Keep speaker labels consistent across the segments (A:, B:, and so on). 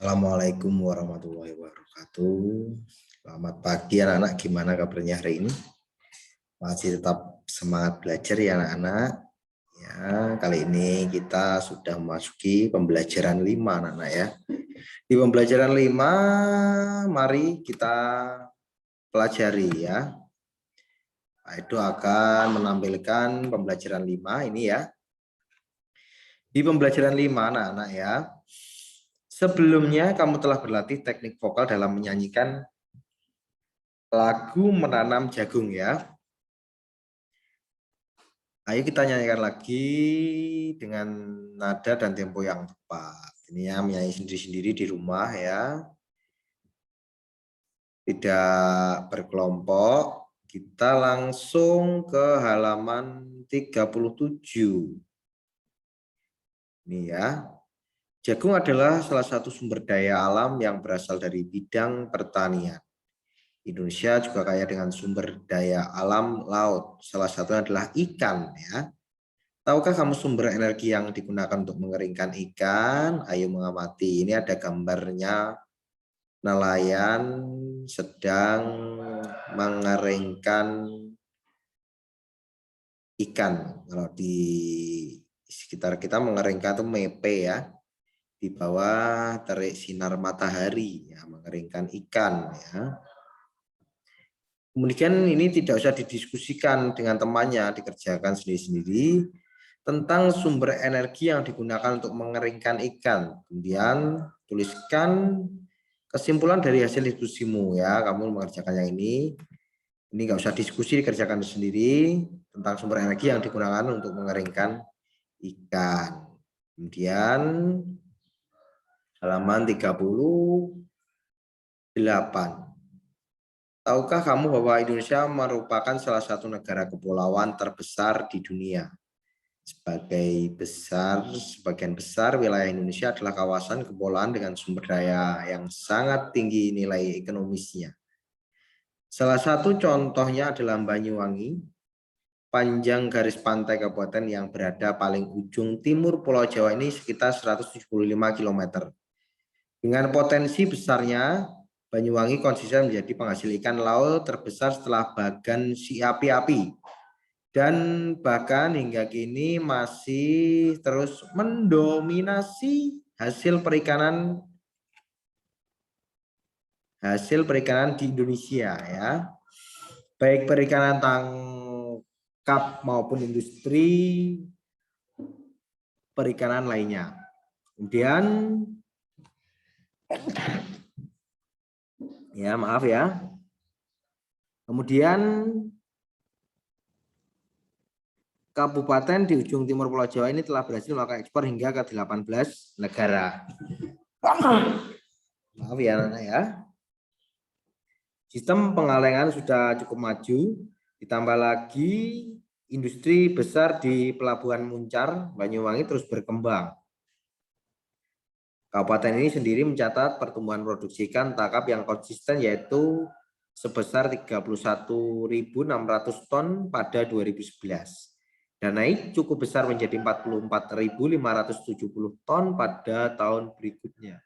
A: Assalamualaikum warahmatullahi wabarakatuh. Selamat pagi anak-anak, gimana kabarnya hari ini? Masih tetap semangat belajar ya anak-anak? Ya, kali ini kita sudah memasuki pembelajaran 5 anak-anak ya. Di pembelajaran 5, mari kita pelajari ya. Pak Edo akan menampilkan pembelajaran 5 ini ya. Di pembelajaran 5 anak-anak ya. Sebelumnya kamu telah berlatih teknik vokal dalam menyanyikan lagu menanam jagung ya. Ayo kita nyanyikan lagi dengan nada dan tempo yang tepat. Ini ya, menyanyi sendiri-sendiri di rumah ya. Tidak berkelompok. Kita langsung ke halaman 37. Ini ya. Jagung adalah salah satu sumber daya alam yang berasal dari bidang pertanian. Indonesia juga kaya dengan sumber daya alam laut. Salah satunya adalah ikan ya. Tahukah kamu sumber energi yang digunakan untuk mengeringkan ikan? Ayo mengamati. Ini ada gambarnya nelayan sedang mengeringkan ikan. Kalau di sekitar kita mengeringkan itu mepe ya. Di bawah terik sinar matahari ya, mengeringkan ikan ya. Kemudian ini tidak usah didiskusikan dengan temannya, dikerjakan sendiri-sendiri tentang sumber energi yang digunakan untuk mengeringkan ikan. Kemudian tuliskan kesimpulan dari hasil diskusimu ya. Kamu mengerjakan yang ini. Ini nggak usah diskusi, dikerjakan sendiri tentang sumber energi yang digunakan untuk mengeringkan ikan. Kemudian halaman 38. Tahukah kamu bahwa Indonesia merupakan salah satu negara kepulauan terbesar di dunia? Sebagian besar wilayah Indonesia adalah kawasan kepulauan dengan sumber daya yang sangat tinggi nilai ekonomisnya. Salah satu contohnya adalah Banyuwangi, panjang garis pantai kabupaten yang berada paling ujung timur Pulau Jawa ini sekitar 175 km. Dengan potensi besarnya, Banyuwangi konsisten menjadi penghasil ikan laut terbesar setelah Bagan Si Api-api. Dan bahkan hingga kini masih terus mendominasi hasil perikanan di Indonesia ya. Baik perikanan tangkap maupun industri perikanan lainnya. Kemudian ya maaf ya. Kemudian kabupaten di ujung timur Pulau Jawa ini telah berhasil melakukan ekspor hingga ke 18 negara. Maaf ya anak ya. Sistem pengalengan sudah cukup maju, ditambah lagi industri besar di Pelabuhan Muncar, Banyuwangi terus berkembang. Kabupaten ini sendiri mencatat pertumbuhan produksi ikan tangkap yang konsisten yaitu sebesar 31.600 ton pada 2011. Dan naik cukup besar menjadi 44.570 ton pada tahun berikutnya.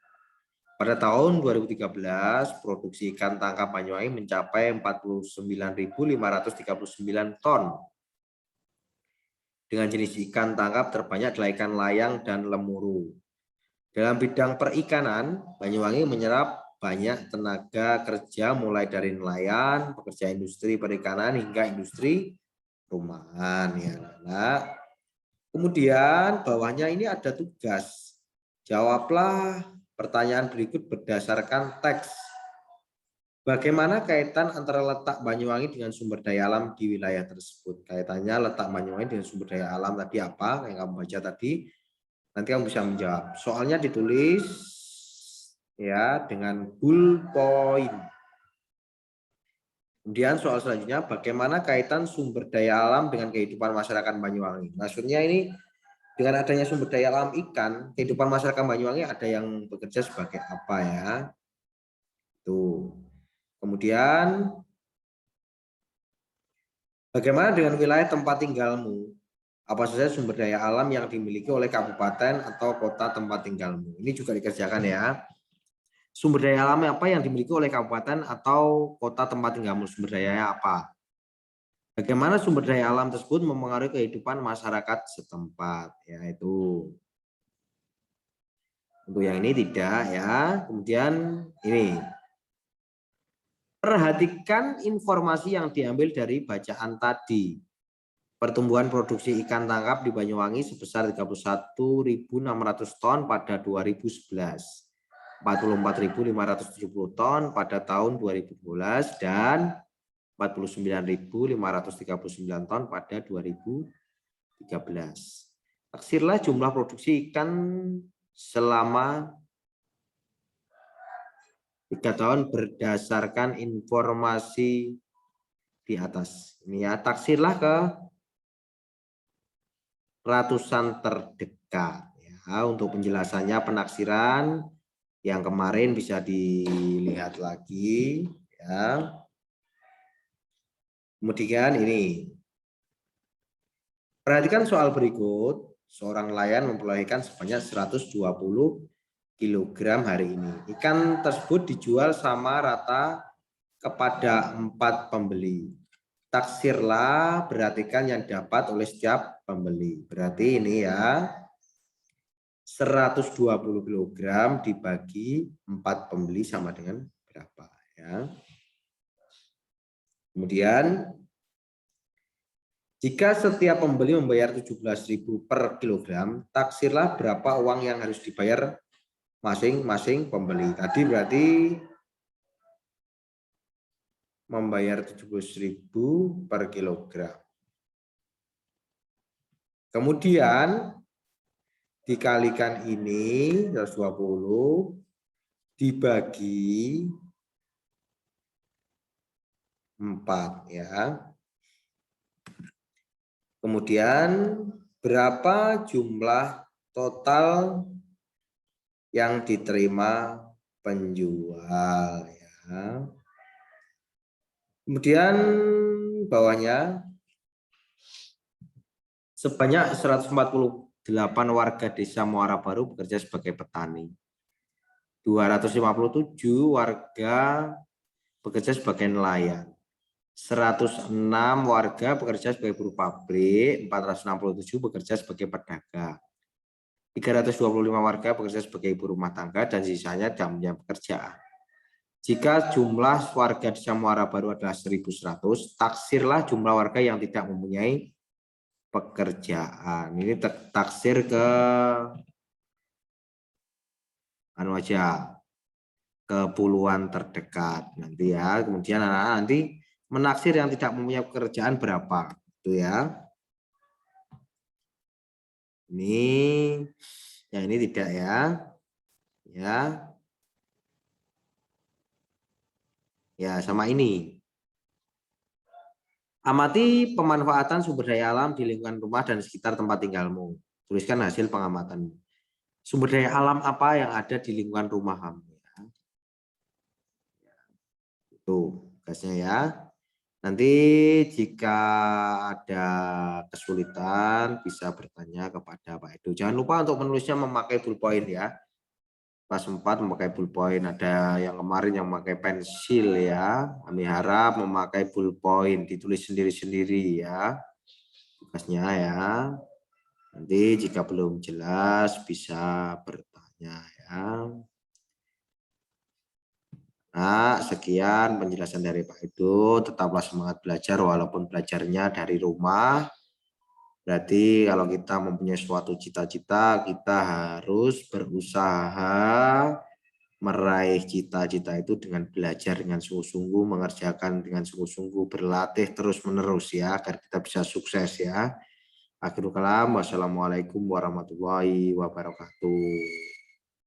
A: Pada tahun 2013, produksi ikan tangkap Banyuwangi mencapai 49.539 ton. Dengan jenis ikan tangkap terbanyak adalah ikan layang dan lemuru. Dalam bidang perikanan, Banyuwangi menyerap banyak tenaga kerja mulai dari nelayan, pekerja industri perikanan hingga industri rumahan ya anak. Kemudian bawahnya ini ada tugas. Jawablah pertanyaan berikut berdasarkan teks. Bagaimana kaitan antara letak Banyuwangi dengan sumber daya alam di wilayah tersebut? Kaitannya letak Banyuwangi dengan sumber daya alam tadi apa? Yang kamu baca tadi. Nanti kamu bisa menjawab. Soalnya ditulis ya dengan bullpoint. Kemudian soal selanjutnya, bagaimana kaitan sumber daya alam dengan kehidupan masyarakat Banyuwangi? Maksudnya ini dengan adanya sumber daya alam ikan, kehidupan masyarakat Banyuwangi ada yang bekerja sebagai apa ya? Tuh. Kemudian, bagaimana dengan wilayah tempat tinggalmu? Apa saja sumber daya alam yang dimiliki oleh kabupaten atau kota tempat tinggalmu? Ini juga dikerjakan ya. Sumber daya alam apa yang dimiliki oleh kabupaten atau kota tempat tinggalmu? Sumber dayanya apa? Bagaimana sumber daya alam tersebut mempengaruhi kehidupan masyarakat setempat? Ya, itu. Untuk yang ini tidak ya. Kemudian ini. Perhatikan informasi yang diambil dari bacaan tadi. Pertumbuhan produksi ikan tangkap di Banyuwangi sebesar 31.600 ton pada 2011. 44.570 ton pada tahun 2012 dan 49.539 ton pada 2013. Taksirlah jumlah produksi ikan selama 3 tahun berdasarkan informasi di atas. Ini ya, taksirlah ke ratusan terdekat. Ya, untuk penjelasannya penaksiran yang kemarin bisa dilihat lagi. Ya. Kemudian ini. Perhatikan soal berikut. Seorang nelayan memperolehkan sebanyak 120 kg hari ini. Ikan tersebut dijual sama rata kepada 4 pembeli. Taksirlah berartikan yang dapat oleh setiap pembeli. Berarti ini ya 120 kg dibagi 4 pembeli sama dengan berapa ya. Kemudian jika setiap pembeli membayar 17.000 per kilogram, taksirlah berapa uang yang harus dibayar masing-masing pembeli. Tadi berarti membayar 17.000 per kilogram. Kemudian dikalikan ini 120 dibagi 4 ya. Kemudian berapa jumlah total yang diterima penjual ya. Kemudian bawahnya sebanyak 148 warga desa Muara Baru bekerja sebagai petani. 257 warga bekerja sebagai nelayan. 106 warga bekerja sebagai buruh pabrik, 467 bekerja sebagai pedagang. 325 warga bekerja sebagai ibu rumah tangga dan sisanya tidak punya pekerjaan. Jika jumlah warga desa Muara Baru adalah 1.100, taksirlah jumlah warga yang tidak mempunyai pekerjaan. Ini taksir ke anu aja ke puluhan terdekat nanti ya. Kemudian anak-anak nanti menaksir yang tidak mempunyai pekerjaan berapa itu ya. Ini yang ini tidak ya. Ya. Ya, sama ini. Amati pemanfaatan sumber daya alam di lingkungan rumah dan sekitar tempat tinggalmu. Tuliskan hasil pengamatan. Sumber daya alam apa yang ada di lingkungan rumah kamu? Itu gasnya ya. Nanti jika ada kesulitan bisa bertanya kepada Pak Edo. Jangan lupa untuk menulisnya memakai ballpoint ya. Kelas 4 memakai ballpoint. Ada yang kemarin yang memakai pensil ya. Kami harap memakai ballpoint. Ditulis sendiri-sendiri ya. Tugasnya ya. Nanti jika belum jelas bisa bertanya ya. Nah, sekian penjelasan dari Pak Edo. Tetaplah semangat belajar walaupun belajarnya dari rumah. Berarti kalau kita mempunyai suatu cita-cita, kita harus berusaha meraih cita-cita itu dengan belajar dengan sungguh-sungguh, mengerjakan dengan sungguh-sungguh, berlatih terus-menerus ya, agar kita bisa sukses ya. Akhirul kalam, wassalamualaikum warahmatullahi wabarakatuh.